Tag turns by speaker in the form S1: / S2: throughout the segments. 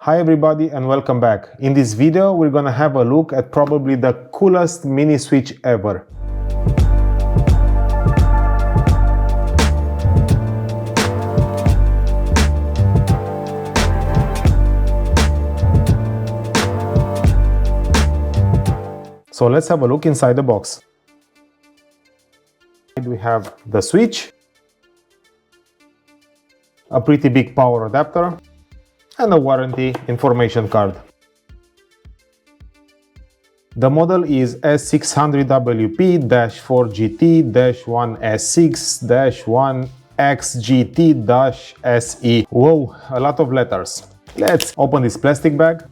S1: Hi everybody and welcome back. In this video we're gonna have a look at probably the coolest mini switch ever. So let's have a look inside the box. We have the switch, a pretty big power adapter, and a warranty information card. The model is S600WP-4GT-1S6-1XGT-SE. Whoa, a lot of letters. Let's open this plastic bag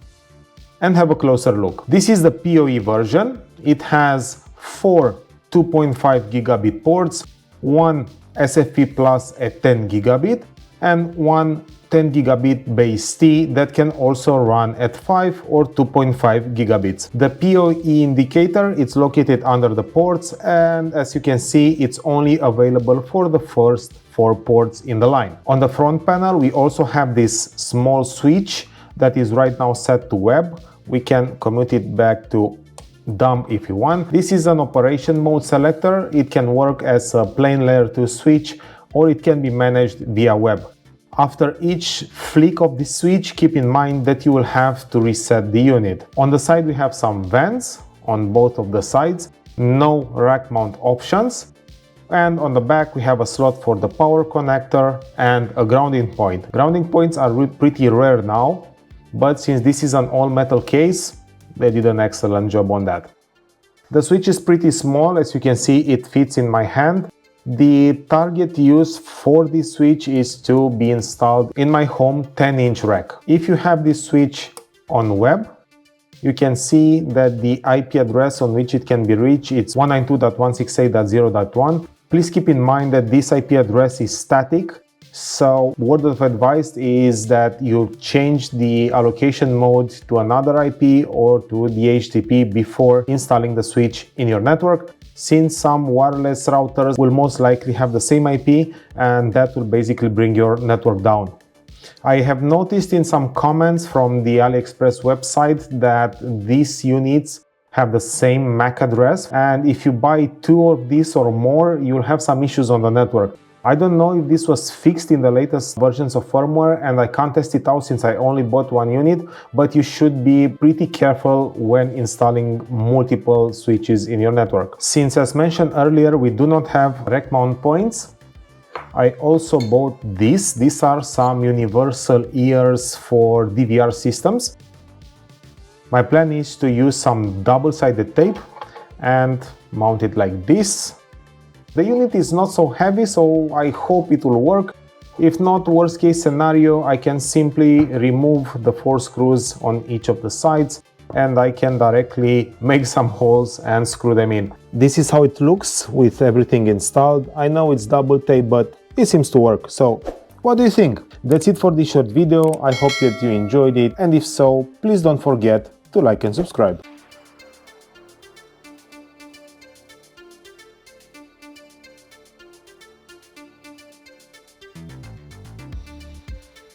S1: and have a closer look. This is the PoE version. It has 4 2.5 gigabit ports, one SFP Plus at 10 gigabit, and one 10 gigabit base T that can also run at 5 or 2.5 gigabits. The PoE indicator is located under the ports, and as you can see, it's only available for the first 4 ports in the line. On the front panel, we also have this small switch that is right now set to web. We can commute it back to dumb if you want. This is an operation mode selector. It can work as a plain layer 2 switch, or it can be managed via web. After each flick of the switch, keep in mind that you will have to reset the unit. On the side we have some vents on both of the sides, no rack mount options, and on the back we have a slot for the power connector and a grounding point. Grounding points are pretty rare now, but since this is an all metal case, they did an excellent job on that. The switch is pretty small. As you can see, it fits in my hand. The target use for this switch is to be installed in my home 10-inch rack. If you have this switch on web, you can see that the IP address on which it can be reached is 192.168.0.1. Please keep in mind that this IP address is static, so word of advice is that you change the allocation mode to another IP or to DHCP before installing the switch in your network, since some wireless routers will most likely have the same IP, and that will basically bring your network down. I have noticed in some comments from the Aliexpress website that these units have the same MAC address, and if you buy 2 of these or more, you'll have some issues on the network. I don't know if this was fixed in the latest versions of firmware, and I can't test it out since I only bought 1 unit, but you should be pretty careful when installing multiple switches in your network. Since, as mentioned earlier, we do not have rack mount points, I also bought these. These are some universal ears for DVR systems. My plan is to use some double-sided tape and mount it like this. The unit is not so heavy, so I hope it will work. If not, worst case scenario, I can simply remove the 4 screws on each of the sides and I can directly make some holes and screw them in. This is how it looks with everything installed. I know it's double tape, but it seems to work. So what do you think? That's it for this short video. I hope that you enjoyed it, and if so, please don't forget to like and subscribe.